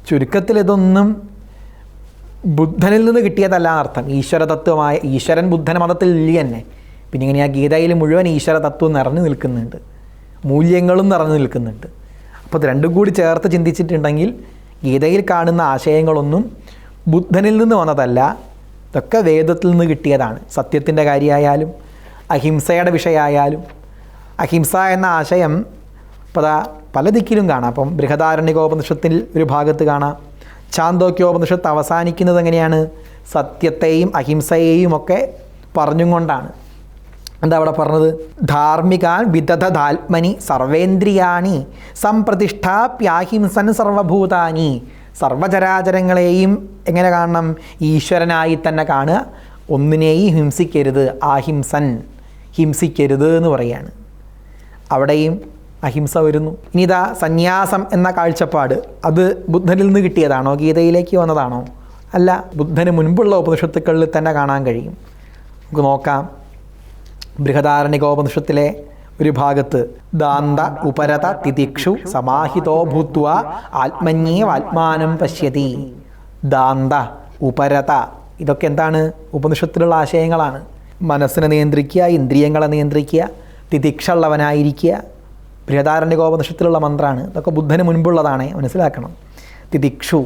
ചുരുക്കത്തിൽ ഇതൊന്നും ബുദ്ധനിൽ നിന്ന് കിട്ടിയതല്ല എന്നർത്ഥം. ഈശ്വരതത്വമായ ഈശ്വരൻ ബുദ്ധന മതത്തിൽ ഇല്ല തന്നെ. പിന്നെ ഇങ്ങനെ ആ ഗീതയിൽ മുഴുവൻ ഈശ്വരതത്വം നിറഞ്ഞു നിൽക്കുന്നുണ്ട്, മൂല്യങ്ങളും നിറഞ്ഞു നിൽക്കുന്നുണ്ട്. അപ്പോൾ ഇത് രണ്ടും കൂടി ചേർത്ത് ചിന്തിച്ചിട്ടുണ്ടെങ്കിൽ ഗീതയിൽ കാണുന്ന ആശയങ്ങളൊന്നും ബുദ്ധനിൽ നിന്ന് വന്നതല്ല, ഇതൊക്കെ വേദത്തിൽ നിന്ന് കിട്ടിയതാണ്. സത്യത്തിൻ്റെ കാര്യമായാലും അഹിംസയുടെ വിഷയമായാലും, അഹിംസ എന്ന ആശയം ഇപ്പോൾ പല ദിക്കിലും കാണാം. അപ്പം ബൃഹദാരണ്യകോപനിഷത്തിൽ ഒരു ഭാഗത്ത് കാണാം. ഛാന്തോക്യോപനിഷത്ത് അവസാനിക്കുന്നത് എങ്ങനെയാണ്? സത്യത്തെയും അഹിംസയെയും ഒക്കെ പറഞ്ഞും കൊണ്ടാണ്. എന്താ അവിടെ പറഞ്ഞത്? ധാർമ്മികാൻ വിദധാത്മനി സർവേന്ദ്രിയാണി സംപ്രതിഷ്ഠാപ്യാഹിംസൻ സർവഭൂതാനി, സർവചരാചരങ്ങളെയും എങ്ങനെ കാണണം? ഈശ്വരനായി തന്നെ കാണുക, ഒന്നിനെയും ഹിംസിക്കരുത്. ആഹിംസൻ, ഹിംസിക്കരുത് എന്ന് പറയാണ്. അവിടെയും അഹിംസ വരുന്നു. ഇനി ഇതാ സന്യാസം എന്ന കാഴ്ചപ്പാട്, അത് ബുദ്ധനിൽ നിന്ന് കിട്ടിയതാണോ? ഗീതയിലേക്ക് വന്നതാണോ? അല്ല, ബുദ്ധന് മുൻപുള്ള ഉപനിഷത്തുക്കളിൽ തന്നെ കാണാൻ കഴിയും. നമുക്ക് നോക്കാം. ബൃഹദാരണ്യകോപനിഷത്തിലെ ഒരു ഭാഗത്ത് ദാന്ത ഉപരത തിതിക്ഷു സമാഹിതോ ഭൂത്വ ആത്മന്യേവാത്മാനം പശ്യതി. ദാന്ത, ഉപരത, ഇതൊക്കെ എന്താണ്? ഉപനിഷത്തിലുള്ള ആശയങ്ങളാണ്. മനസ്സിനെ നിയന്ത്രിക്കുക, ഇന്ദ്രിയങ്ങളെ നിയന്ത്രിക്കുക, തിതിക്ഷ ഉള്ളവനായിരിക്കുക. ബൃഹദാരണ്യകോപനിഷത്തിലുള്ള മന്ത്രമാണ്. ഇതൊക്കെ ബുദ്ധന് മുൻപുള്ളതാണ്, മനസ്സിലാക്കണം. തിതിക്ഷു,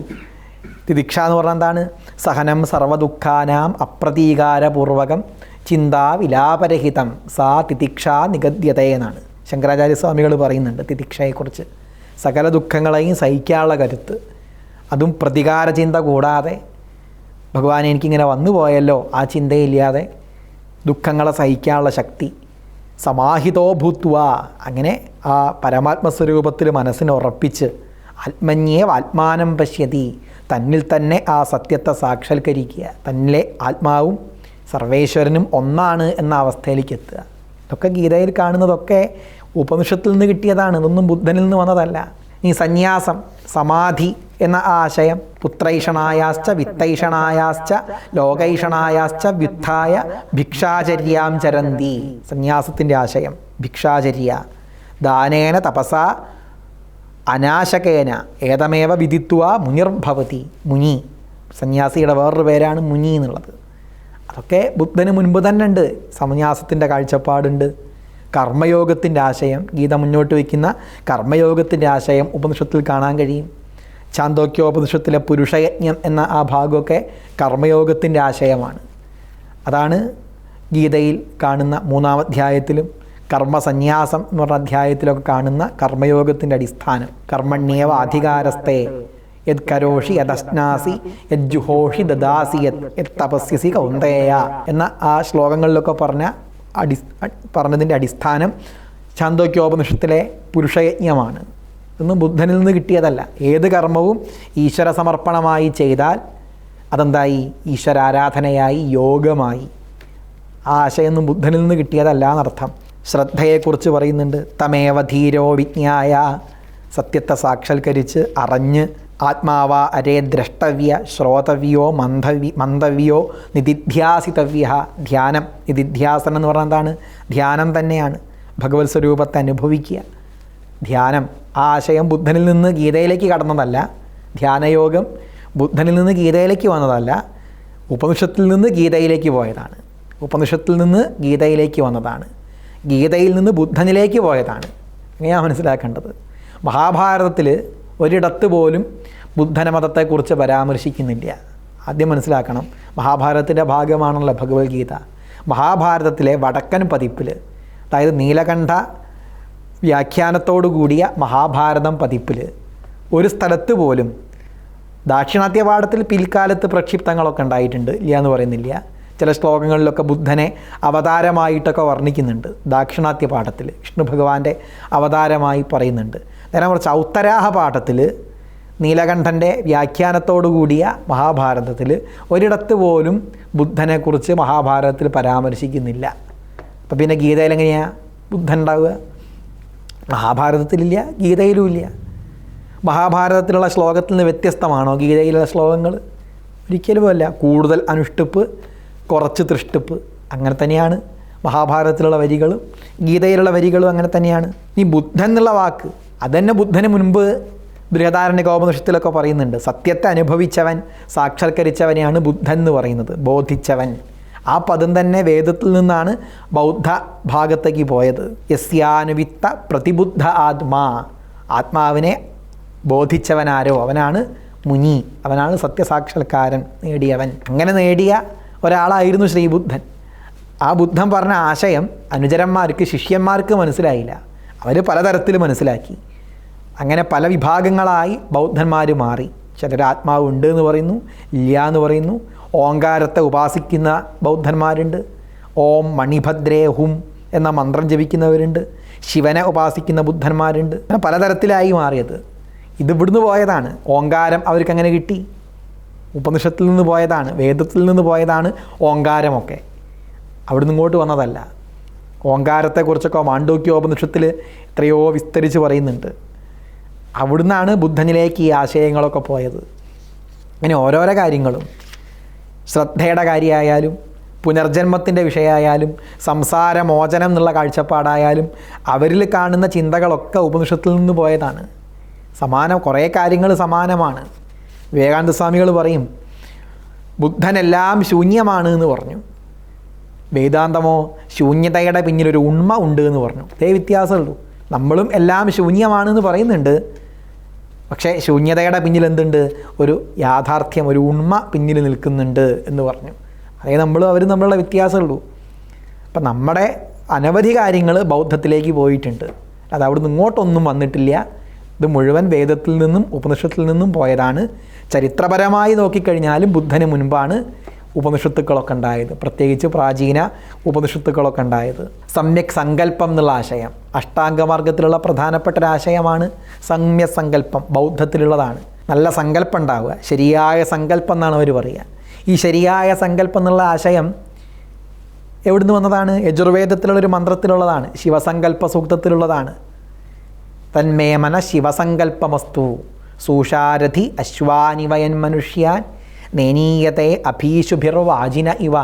തിതിക്ഷ എന്ന് പറഞ്ഞാൽ എന്താണ്? സഹനം സർവദുഃഖാനാം അപ്രതീകാരപൂർവകം ചിന്താ വിലാപരഹിതം സാ തിതിക്ഷ നിഗദ്യത എന്നാണ് ശങ്കരാചാര്യസ്വാമികൾ പറയുന്നുണ്ട്. തിതിക്ഷയെക്കുറിച്ച് സകല ദുഃഖങ്ങളെയും സഹിക്കാനുള്ള കരുത്ത്, അതും പ്രതികാര ചിന്ത കൂടാതെ ഭഗവാൻ എനിക്കിങ്ങനെ വന്നു പോയല്ലോ ആ ചിന്തയില്ലാതെ ദുഃഖങ്ങളെ സഹിക്കാനുള്ള ശക്തി. സമാഹിതോ ഭൂത്വ, അങ്ങനെ ആ പരമാത്മസ്വരൂപത്തിൽ മനസ്സിനെ ഉറപ്പിച്ച് ആത്മന്യേവ ആത്മാനം പശ്യതി, തന്നിൽ തന്നെ ആ സത്യത്തെ സാക്ഷാത്കരിക്കുക, തന്നിലെ ആത്മാവും സർവേശ്വരനും ഒന്നാണ് എന്ന അവസ്ഥയിലേക്ക് എത്തുക. ഇതൊക്കെ ഗീതയിൽ കാണുന്നതൊക്കെ ഉപനിഷത്തിൽ നിന്ന് കിട്ടിയതാണ്, ഇതൊന്നും ബുദ്ധനിൽ നിന്ന് വന്നതല്ല. ഈ സന്യാസം, സമാധി എന്ന ആശയം പുത്രൈഷണായാശ്ച വിത്തൈഷണായാശ്ച ലോകൈഷണായാശ്ച വ്യുത്ഥായ ഭിക്ഷാചര്യാം ചരന്തി. സന്യാസത്തിൻ്റെ ആശയം ഭിക്ഷാചര്യ, ദാനേന തപസാ അനാശകേന ഏതമേവ വിദിത്വ മുനിർഭവതി. മുനി, സന്യാസിയുടെ വേറൊരു പേരാണ് മുനി എന്നുള്ളത്. അതൊക്കെ ബുദ്ധന് മുൻപ് തന്നെ ഉണ്ട്. സന്യാസത്തിൻ്റെ കാഴ്ചപ്പാടുണ്ട്. കർമ്മയോഗത്തിൻ്റെ ആശയം, ഗീത മുന്നോട്ട് വയ്ക്കുന്ന കർമ്മയോഗത്തിൻ്റെ ആശയം ഉപനിഷത്തിൽ കാണാൻ കഴിയും. ചാന്തോക്യോപനിഷത്തിലെ പുരുഷയജ്ഞം എന്ന ആ ഭാഗമൊക്കെ കർമ്മയോഗത്തിൻ്റെ ആശയമാണ്. അതാണ് ഗീതയിൽ കാണുന്ന 3-ാം അധ്യായത്തിലും കർമ്മസന്യാസം എന്ന് പറഞ്ഞ അധ്യായത്തിലൊക്കെ കാണുന്ന കർമ്മയോഗത്തിൻ്റെ അടിസ്ഥാനം. കർമ്മണ്യേവ അധികാരസ്ഥേ യത് കരോഷി യദശ്നാസി യജ്ജുഹോഷി ദദാസി യത് തപസ്യസി കൗന്ദേയ എന്ന ആ ശ്ലോകങ്ങളിലൊക്കെ പറഞ്ഞതിൻ്റെ അടിസ്ഥാനം ഛാന്തോക്യോപനിഷത്തിലെ പുരുഷയജ്ഞമാണ്. ഇതൊന്നും ബുദ്ധനിൽ നിന്ന് കിട്ടിയതല്ല. ഏത് കർമ്മവും ഈശ്വര സമർപ്പണമായി ചെയ്താൽ അതെന്തായി? ഈശ്വരാരാധനയായി, യോഗമായി. ആ ആശയമൊന്നും ബുദ്ധനിൽ നിന്ന് കിട്ടിയതല്ല എന്നർത്ഥം. ശ്രദ്ധയെക്കുറിച്ച് പറയുന്നുണ്ട്. തമേവ ധീരോ വിജ്ഞായ, സത്യത്തെ സാക്ഷാത്കരിച്ച് അറിഞ്ഞ് ആത്മാവ അരേ ദ്രഷ്ടവ്യ ശ്രോതവ്യോ മന്ദവ്യോ നിധിധ്യാസിതവ്യ. ധ്യാനം, നിധിധ്യാസനം എന്ന് പറഞ്ഞാൽ എന്താണ്? ധ്യാനം തന്നെയാണ്. ഭഗവത് സ്വരൂപത്തെ അനുഭവിക്കുക, ധ്യാനം. ആ ആശയം ബുദ്ധനിൽ നിന്ന് ഗീതയിലേക്ക് കടന്നതല്ല. ധ്യാനയോഗം ബുദ്ധനിൽ നിന്ന് ഗീതയിലേക്ക് വന്നതല്ല, ഉപനിഷത്തിൽ നിന്ന് ഗീതയിലേക്ക് പോയതാണ്. ഉപനിഷത്തിൽ നിന്ന് ഗീതയിലേക്ക് വന്നതാണ്, ഗീതയിൽ നിന്ന് ബുദ്ധനിലേക്ക് പോയതാണ്. അങ്ങനെയാണ് മനസ്സിലാക്കേണ്ടത്. മഹാഭാരതത്തിൽ ഒരിടത്ത് പോലും ബുദ്ധനമതത്തെക്കുറിച്ച് പരാമർശിക്കുന്നില്ല. ആദ്യം മനസ്സിലാക്കണം, മഹാഭാരതത്തിൻ്റെ ഭാഗമാണല്ലോ ഭഗവത്ഗീത. മഹാഭാരതത്തിലെ വടക്കൻ പതിപ്പിൽ, അതായത് നീലകണ്ഠ വ്യാഖ്യാനത്തോടു കൂടിയ മഹാഭാരതം പതിപ്പിൽ ഒരു സ്ഥലത്ത് പോലും, ദാക്ഷിണാത്യപാഠത്തിൽ പിൽക്കാലത്ത് പ്രക്ഷിപ്തങ്ങളൊക്കെ ഉണ്ടായിട്ടുണ്ട്, ഇല്ല എന്ന് പറയുന്നില്ല. ചില ശ്ലോകങ്ങളിലൊക്കെ ബുദ്ധനെ അവതാരമായിട്ടൊക്കെ വർണ്ണിക്കുന്നുണ്ട്. ദാക്ഷിണാത്യ പാഠത്തിൽ വിഷ്ണു ഭഗവാന്റെ അവതാരമായി പറയുന്നുണ്ട്. നേരെ മറിച്ച് ഔത്തരാഹ പാഠത്തിൽ നീലകണ്ഠൻ്റെ വ്യാഖ്യാനത്തോടു കൂടിയ മഹാഭാരതത്തിൽ ഒരിടത്ത് പോലും ബുദ്ധനെക്കുറിച്ച് മഹാഭാരതത്തിൽ പരാമർശിക്കുന്നില്ല. അപ്പം പിന്നെ ഗീതയിൽ എങ്ങനെയാണ് ബുദ്ധൻ ഉണ്ടാവുക? മഹാഭാരതത്തിലില്ല, ഗീതയിലുമില്ല. മഹാഭാരതത്തിലുള്ള ശ്ലോകത്തിൽ നിന്ന് വ്യത്യസ്തമാണോ ഗീതയിലുള്ള ശ്ലോകങ്ങൾ? ഒരിക്കലുമല്ല. കൂടുതൽ അനുഷ്ഠിപ്പ്, കുറച്ച് തൃഷ്ടിപ്പ്, അങ്ങനെ തന്നെയാണ് മഹാഭാരതത്തിലുള്ള വരികളും ഗീതയിലുള്ള വരികളും അങ്ങനെ തന്നെയാണ്. ഈ ബുദ്ധൻ എന്നുള്ള വാക്ക് അതന്നെ ബുദ്ധന് മുൻപ് ബൃഹദാരണ്യകോപനിഷത്തിലൊക്കെ പറയുന്നുണ്ട്. സത്യത്തെ അനുഭവിച്ചവൻ, സാക്ഷാത്കരിച്ചവനെയാണ് ബുദ്ധൻ എന്ന് പറയുന്നത്, ബോധിച്ചവൻ. ആ പദം തന്നെ വേദത്തിൽ നിന്നാണ് ബൗദ്ധ ഭാഗത്തേക്ക് പോയത്. യസ്യാനുവിത്ത പ്രതിബുദ്ധ ആത്മാ, ആത്മാവിനെ ബോധിച്ചവനാരോ അവനാണ് മുനി, അവനാണ് സത്യസാക്ഷാത്കാരൻ നേടിയവൻ. അങ്ങനെ നേടിയ ഒരാളായിരുന്നു ശ്രീബുദ്ധൻ. ആ ബുദ്ധൻ പറഞ്ഞ ആശയം അനുചരന്മാർക്ക്, ശിഷ്യന്മാർക്ക് മനസ്സിലായില്ല. അവർ പലതരത്തിൽ മനസ്സിലാക്കി. അങ്ങനെ പല വിഭാഗങ്ങളായി ബൗദ്ധന്മാർ മാറി. ചിലർ ആത്മാവ് ഉണ്ട് എന്ന് പറയുന്നു, ഇല്ല എന്ന് പറയുന്നു. ഓങ്കാരത്തെ ഉപാസിക്കുന്ന ബൗദ്ധന്മാരുണ്ട്. ഓം മണിഭദ്രേ ഹും എന്ന മന്ത്രം ജപിക്കുന്നവരുണ്ട്. ശിവനെ ഉപാസിക്കുന്ന ബുദ്ധന്മാരുണ്ട്. പലതരത്തിലായി മാറിയത്. ഇത് ഇവിടുന്ന് പോയതാണ്. ഓങ്കാരം അവർക്ക് അങ്ങനെ കിട്ടി. ഉപനിഷത്തിൽ നിന്ന് പോയതാണ്, വേദത്തിൽ നിന്ന് പോയതാണ് ഓങ്കാരമൊക്കെ. അവിടുന്ന് ഇങ്ങോട്ട് വന്നതല്ല. ഓങ്കാരത്തെക്കുറിച്ചൊക്കെ മാണ്ഡൂക്യോപനിഷത്തിൽ എത്രയോ വിസ്തരിച്ച് പറയുന്നുണ്ട്. അവിടുന്നാണ് ബുദ്ധനിലേക്ക് ഈ ആശയങ്ങളൊക്കെ പോയത്. അങ്ങനെ ഓരോരോ കാര്യങ്ങളും, ശ്രദ്ധയുടെ കാര്യമായാലും പുനർജന്മത്തിൻ്റെ വിഷയമായാലും സംസാരമോചനം എന്നുള്ള കാഴ്ചപ്പാടായാലും അവരിൽ കാണുന്ന ചിന്തകളൊക്കെ ഉപനിഷത്തിൽ നിന്ന് പോയതാണ്. കുറേ കാര്യങ്ങൾ സമാനമാണ്. വിവേകാനന്ദ സ്വാമികൾ പറയും ബുദ്ധനെല്ലാം ശൂന്യമാണ് എന്ന് പറഞ്ഞു. വേദാന്തമോ ശൂന്യതയുടെ പിന്നിലൊരു ഉണ്മ ഉണ്ട് എന്ന് പറഞ്ഞു. അതേ വ്യത്യാസമുള്ളൂ. നമ്മളും എല്ലാം ശൂന്യമാണെന്ന് പറയുന്നുണ്ട്, പക്ഷേ ശൂന്യതയുടെ പിന്നിൽ എന്തുണ്ട്? ഒരു യാഥാർത്ഥ്യം, ഒരു ഉണ്മ പിന്നിൽ നിൽക്കുന്നുണ്ട് എന്ന് പറഞ്ഞു. അതായത് നമ്മളും അവരും തമ്മിലുള്ള വ്യത്യാസമുള്ളൂ. അപ്പം നമ്മുടെ അനവധി കാര്യങ്ങൾ ബൗദ്ധത്തിലേക്ക് പോയിട്ടുണ്ട്. അത് അവിടുന്ന് ഇങ്ങോട്ടൊന്നും വന്നിട്ടില്ല. ഇത് മുഴുവൻ വേദത്തിൽ നിന്നും ഉപനിഷത്തിൽ നിന്നും പോയതാണ്. ചരിത്രപരമായി നോക്കിക്കഴിഞ്ഞാലും ബുദ്ധന് മുൻപാണ് ഉപനിഷത്തുക്കളൊക്കെ ഉണ്ടായത്, പ്രത്യേകിച്ച് പ്രാചീന ഉപനിഷത്തുക്കളൊക്കെ ഉണ്ടായത്. സമ്യക് സങ്കല്പം എന്നുള്ള ആശയം അഷ്ടാംഗമാർഗത്തിലുള്ള പ്രധാനപ്പെട്ട ഒരു ആശയമാണ്. സമ്യക് സങ്കല്പം ബൗദ്ധത്തിലുള്ളതാണ്. നല്ല സങ്കല്പം ഉണ്ടാവുക, ശരിയായ സങ്കല്പം എന്നാണ് അവർ പറയുക. ഈ ശരിയായ സങ്കല്പം എന്നുള്ള ആശയം എവിടുന്ന് വന്നതാണ്? യജുർവേദത്തിലുള്ളൊരു മന്ത്രത്തിലുള്ളതാണ്, ശിവസങ്കല്പ സൂക്തത്തിലുള്ളതാണ്. തന്മേമന ശിവസങ്കല്പമസ്തു സൂഷാരഥി അശ്വാനിവയൻ മനുഷ്യാൻ നേനീയത്തെ അഭീഷുഭിർവാജിന ഇവ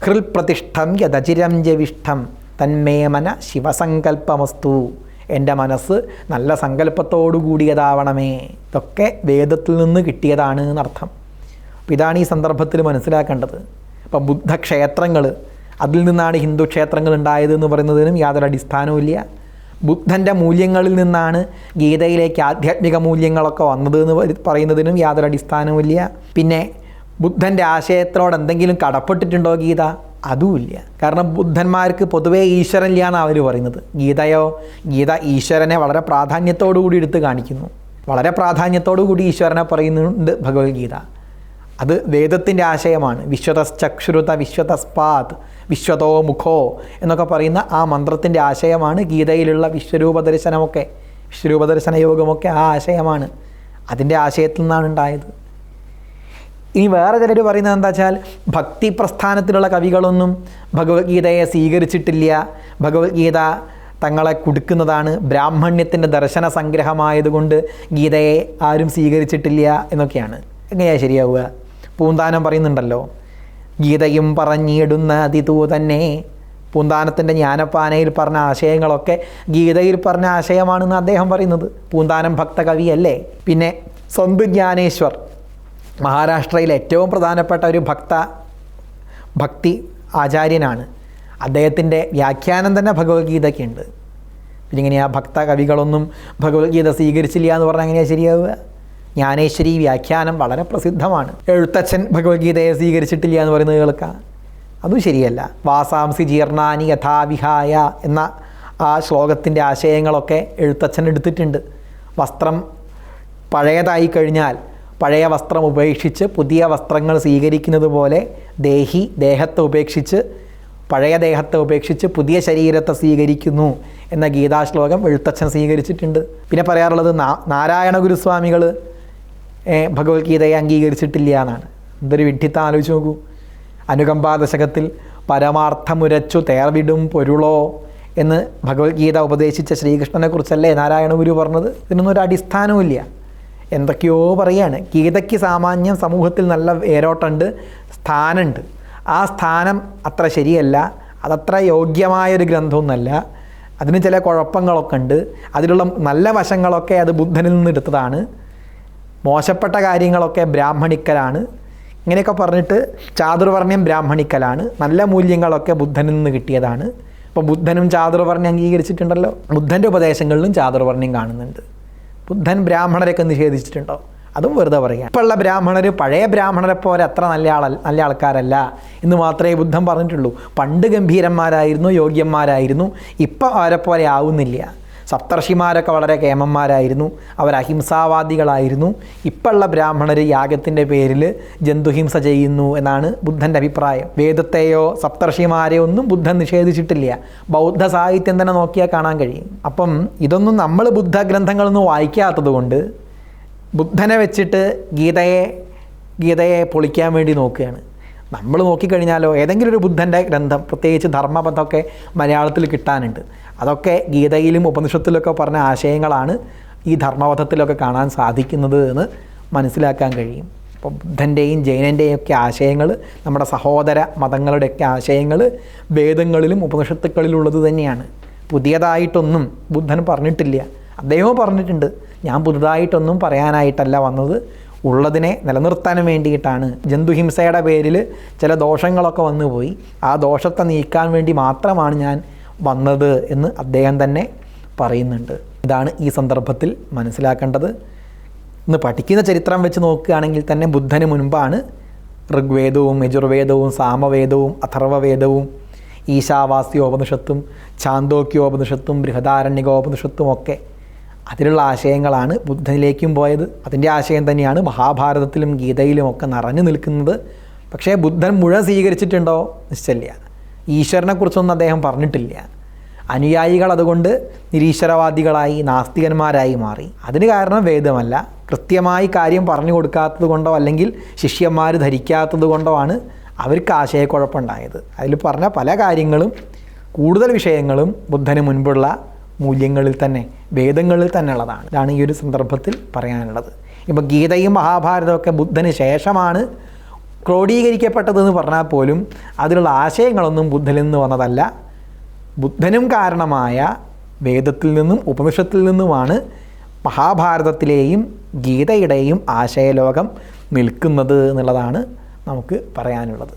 ഹൃൽപ്രതിഷ്ഠം യദചിരം ജവിഷ്ഠം തന്മേമന ശിവസങ്കല്പമസ്തു. എൻ്റെ മനസ്സ് നല്ല സങ്കല്പത്തോടു കൂടിയതാവണമേ. ഇതൊക്കെ വേദത്തിൽ നിന്ന് കിട്ടിയതാണ് എന്നർത്ഥം. അപ്പം ഇതാണ് ഈ സന്ദർഭത്തിൽ മനസ്സിലാക്കേണ്ടത്. ഇപ്പം ബുദ്ധക്ഷേത്രങ്ങൾ, അതിൽ നിന്നാണ് ഹിന്ദു ക്ഷേത്രങ്ങൾ ഉണ്ടായത് എന്ന് പറയുന്നതിനും യാതൊരു അടിസ്ഥാനവുമില്ല. ബുദ്ധൻ്റെ മൂല്യങ്ങളിൽ നിന്നാണ് ഗീതയിലേക്ക് ആധ്യാത്മിക മൂല്യങ്ങളൊക്കെ വന്നത് എന്ന് പറയുന്നതിനും യാതൊരു അടിസ്ഥാനവുമില്ല. പിന്നെ ബുദ്ധൻ്റെ ആശയത്തിനോട് എന്തെങ്കിലും കടപ്പെട്ടിട്ടുണ്ടോ ഗീത? അതുമില്ല. കാരണം ബുദ്ധന്മാർക്ക് പൊതുവേ ഈശ്വരൻ ഇല്ല എന്നാണ് അവർ പറയുന്നത്. ഗീത ഈശ്വരനെ വളരെ പ്രാധാന്യത്തോടു കൂടി എടുത്ത് കാണിക്കുന്നു. വളരെ പ്രാധാന്യത്തോടു കൂടി ഈശ്വരനെ പറയുന്നുണ്ട് ഭഗവത്ഗീത. അത് വേദത്തിൻ്റെ ആശയമാണ്. വിശ്വതശ്ചക്ഷുരുത വിശ്വതസ്പാത് വിശ്വതോ മുഖോ എന്നൊക്കെ പറയുന്ന ആ മന്ത്രത്തിൻ്റെ ആശയമാണ് ഗീതയിലുള്ള വിശ്വരൂപദർശനമൊക്കെ, വിശ്വരൂപദർശന യോഗമൊക്കെ ആ ആശയമാണ്. അതിൻ്റെ ആശയത്തിൽ നിന്നാണ് ഉണ്ടായത്. ഇനി വേറെ ചിലർ പറയുന്നത് എന്താ വെച്ചാൽ ഭക്തി പ്രസ്ഥാനത്തിലുള്ള കവികളൊന്നും ഭഗവത്ഗീതയെ സ്വീകരിച്ചിട്ടില്ല, ഭഗവത്ഗീത തങ്ങളെ കുടുക്കുന്നതാണ്, ബ്രാഹ്മണ്യത്തിൻ്റെ ദർശന സംഗ്രഹമായതുകൊണ്ട് ഗീതയെ ആരും സ്വീകരിച്ചിട്ടില്ല എന്നൊക്കെയാണ്. എങ്ങനെയാണ് ശരിയാവുക? പൂന്താനം പറയുന്നുണ്ടല്ലോ, ഗീതയും പറഞ്ഞിടുന്ന അതിതൂ തന്നെ. പൂന്താനത്തിൻ്റെ ജ്ഞാനപ്പാനയിൽ പറഞ്ഞ ആശയങ്ങളൊക്കെ ഗീതയിൽ പറഞ്ഞ ആശയമാണെന്ന് അദ്ദേഹം പറയുന്നത്. പൂന്താനം ഭക്തകവിയല്ലേ. പിന്നെ സന്ത് ജ്ഞാനേശ്വർ മഹാരാഷ്ട്രയിലെ ഏറ്റവും പ്രധാനപ്പെട്ട ഒരു ഭക്തി ആചാര്യനാണ്. അദ്ദേഹത്തിൻ്റെ വ്യാഖ്യാനം തന്നെ ഭഗവത്ഗീതയ്ക്കുണ്ട്. പിന്നെ ഇങ്ങനെയാ ഭക്ത കവികളൊന്നും ഭഗവത്ഗീത സ്വീകരിച്ചില്ല എന്ന് പറഞ്ഞാൽ എങ്ങനെയാണ് ശരിയാവുക? ജ്ഞാനേശ്വരി വ്യാഖ്യാനം വളരെ പ്രസിദ്ധമാണ്. എഴുത്തച്ഛൻ ഭഗവത്ഗീതയെ സ്വീകരിച്ചിട്ടില്ല എന്ന് പറയുന്നത് കേൾക്കാം, അതും ശരിയല്ല. വാസാംസി ജീർണാനി യഥാവിഹായ എന്ന ആ ശ്ലോകത്തിൻ്റെ ആശയങ്ങളൊക്കെ എഴുത്തച്ഛൻ എടുത്തിട്ടുണ്ട്. വസ്ത്രം പഴയതായി കഴിഞ്ഞാൽ പഴയ വസ്ത്രം ഉപേക്ഷിച്ച് പുതിയ വസ്ത്രങ്ങൾ സ്വീകരിക്കുന്നത് പോലെ പഴയ ദേഹത്തെ ഉപേക്ഷിച്ച് പുതിയ ശരീരത്തെ സ്വീകരിക്കുന്നു എന്ന ഗീതാശ്ലോകം എഴുത്തച്ഛൻ സ്വീകരിച്ചിട്ടുണ്ട്. പിന്നെ പറയാറുള്ളത് നാരായണ ഗുരുസ്വാമികൾ ഭഗവത്ഗീതയെ അംഗീകരിച്ചിട്ടില്ല എന്നാണ്. എന്തൊരു വിഡ്ഢിത്തം ആലോചിച്ച് നോക്കൂ. അനുകമ്പാദശകത്തിൽ പരമാർത്ഥമുരച്ചു തേർവിടും പൊരുളോ എന്ന് ഭഗവത്ഗീത ഉപദേശിച്ച ശ്രീകൃഷ്ണനെക്കുറിച്ചല്ലേ നാരായണ ഗുരു പറഞ്ഞത്? ഇതിനൊന്നും ഒരു അടിസ്ഥാനവുമില്ല, എന്തൊക്കെയോ പറയാണ്. ഗീതയ്ക്ക് സാമാന്യം സമൂഹത്തിൽ നല്ല വേരോട്ടമുണ്ട്, സ്ഥാനമുണ്ട്. ആ സ്ഥാനം അത്ര ശരിയല്ല, അതത്ര യോഗ്യമായൊരു ഗ്രന്ഥമൊന്നുമല്ല. അതിന് ചില കുഴപ്പങ്ങളൊക്കെ ഉണ്ട്. അതിലുള്ള നല്ല വശങ്ങളൊക്കെ അത് ബുദ്ധനിൽ നിന്ന് എടുത്തതാണ്, മോശപ്പെട്ട കാര്യങ്ങളൊക്കെ ബ്രാഹ്മണിക്കലാണ്. ഇങ്ങനെയൊക്കെ പറഞ്ഞിട്ട് ചാതുർവർണ്ണ്യം ബ്രാഹ്മണിക്കലാണ്, നല്ല മൂല്യങ്ങളൊക്കെ ബുദ്ധനിൽ നിന്ന് കിട്ടിയതാണ്. അപ്പോൾ ബുദ്ധനും ചാതുർവർണ്ണ്യം അംഗീകരിച്ചിട്ടുണ്ടല്ലോ. ബുദ്ധൻ്റെ ഉപദേശങ്ങളിലും ചാതുർവർണ്ണ്യം കാണുന്നുണ്ട്. ബുദ്ധൻ ബ്രാഹ്മണരെയൊക്കെ നിഷേധിച്ചിട്ടുണ്ടോ? അതും വെറുതെ പറയുക. ഇപ്പോൾ ഉള്ള ബ്രാഹ്മണർ പഴയ ബ്രാഹ്മണരെ പോലെ അത്ര നല്ല ആൾക്കാരല്ല എന്ന് മാത്രമേ ബുദ്ധൻ പറഞ്ഞിട്ടുള്ളൂ. പണ്ട് ഗംഭീരന്മാരായിരുന്നു, യോഗ്യന്മാരായിരുന്നു, ഇപ്പം അവരെ പോലെ ആവുന്നില്ല. സപ്തർഷിമാരൊക്കെ വളരെ കേമന്മാരായിരുന്നു, അവർ അഹിംസാവാദികളായിരുന്നു. ഇപ്പോഴുള്ള ബ്രാഹ്മണർ യാഗത്തിൻ്റെ പേരിൽ ജന്തുഹിംസ ചെയ്യുന്നു എന്നാണ് ബുദ്ധൻ്റെ അഭിപ്രായം. വേദത്തെയോ സപ്തർഷിമാരെയോ ഒന്നും ബുദ്ധൻ നിഷേധിച്ചിട്ടില്ല. ബൗദ്ധ സാഹിത്യം തന്നെ നോക്കിയാൽ കാണാൻ കഴിയും. അപ്പം ഇതൊന്നും നമ്മൾ ബുദ്ധഗ്രന്ഥങ്ങളൊന്നും വായിക്കാത്തത് കൊണ്ട് ബുദ്ധനെ വെച്ചിട്ട് ഗീതയെ പൊളിക്കാൻ വേണ്ടി നോക്കുകയാണ്. നമ്മൾ നോക്കിക്കഴിഞ്ഞാലോ ഏതെങ്കിലും ഒരു ബുദ്ധൻ്റെ ഗ്രന്ഥം, പ്രത്യേകിച്ച് ധർമ്മപഥമൊക്കെ മലയാളത്തിൽ കിട്ടാനുണ്ട്. അതൊക്കെ ഗീതയിലും ഉപനിഷത്തിലൊക്കെ പറഞ്ഞ ആശയങ്ങളാണ് ഈ ധർമ്മപഥത്തിലൊക്കെ കാണാൻ സാധിക്കുന്നത് എന്ന് മനസ്സിലാക്കാൻ കഴിയും. അപ്പോൾ ബുദ്ധൻ്റെയും ജൈനൻ്റെയും ഒക്കെ ആശയങ്ങൾ, നമ്മുടെ സഹോദര മതങ്ങളുടെയൊക്കെ ആശയങ്ങൾ വേദങ്ങളിലും ഉപനിഷത്തുക്കളിലുള്ളത് തന്നെയാണ്. പുതിയതായിട്ടൊന്നും ബുദ്ധൻ പറഞ്ഞിട്ടില്ല. അദ്ദേഹവും പറഞ്ഞിട്ടുണ്ട്, ഞാൻ പുതുതായിട്ടൊന്നും പറയാനായിട്ടല്ല വന്നത്, ഉള്ളതിനെ നിലനിർത്താൻ വേണ്ടിയിട്ടാണ്. ജന്തുഹിംസയുടെ പേരിൽ ചില ദോഷങ്ങളൊക്കെ വന്നുപോയി, ആ ദോഷത്തെ നീക്കാൻ വേണ്ടി മാത്രമാണ് ഞാൻ വന്നത് എന്ന് അദ്ദേഹം തന്നെ പറയുന്നുണ്ട്. ഇതാണ് ഈ സന്ദർഭത്തിൽ മനസ്സിലാക്കേണ്ടത്. ഇന്ന് പഠിക്കുന്ന ചരിത്രം വെച്ച് നോക്കുകയാണെങ്കിൽ തന്നെ ബുദ്ധന് മുൻപാണ് ഋഗ്വേദവും യജുർവേദവും സാമവേദവും അഥർവവേദവും ഈശാവാസ്യോപനിഷത്തും ഛാന്തോക്യോപനിഷത്തും ബൃഹദാരണ്യകോപനിഷത്തും ഒക്കെ. അതിലുള്ള ആശയങ്ങളാണ് ബുദ്ധനിലേക്കും പോയത്. അതിൻ്റെ ആശയം തന്നെയാണ് മഹാഭാരതത്തിലും ഗീതയിലുമൊക്കെ നിറഞ്ഞു നിൽക്കുന്നത്. പക്ഷേ ബുദ്ധൻ മുഴുവൻ സ്വീകരിച്ചിട്ടുണ്ടോ? നിശ്ചയില്ല. ഈശ്വരനെക്കുറിച്ചൊന്നും അദ്ദേഹം പറഞ്ഞിട്ടില്ല. അനുയായികൾ അതുകൊണ്ട് നിരീശ്വരവാദികളായി, നാസ്തികന്മാരായി മാറി. അതിന് കാരണം വേദമല്ല, കൃത്യമായി കാര്യം പറഞ്ഞു കൊടുക്കാത്തത് കൊണ്ടോ അല്ലെങ്കിൽ ശിഷ്യന്മാർ ധരിക്കാത്തത് കൊണ്ടോ ആണ് അവർക്ക് ആശയക്കുഴപ്പമുണ്ടായത്. അതിൽ പറഞ്ഞ പല കാര്യങ്ങളും, കൂടുതൽ വിഷയങ്ങളും ബുദ്ധന് മുൻപുള്ള മൂല്യങ്ങളിൽ തന്നെ, വേദങ്ങളിൽ തന്നെ ഉള്ളതാണ്. ഇതാണ് ഈ ഒരു സന്ദർഭത്തിൽ പറയാനുള്ളത്. ഇപ്പോൾ ഗീതയും മഹാഭാരതമൊക്കെ ബുദ്ധന് ശേഷമാണ് ക്രോഡീകരിക്കപ്പെട്ടതെന്ന് പറഞ്ഞാൽ പോലും അതിലുള്ള ആശയങ്ങളൊന്നും ബുദ്ധനിൽ നിന്ന് വന്നതല്ല. ബുദ്ധനും കാരണമായ വേദത്തിൽ നിന്നും ഉപനിഷത്തിൽ നിന്നുമാണ് മഹാഭാരതത്തിലെയും ഗീതയുടെയും ആശയലോകം നിൽക്കുന്നത് എന്നുള്ളതാണ് നമുക്ക് പറയാനുള്ളത്.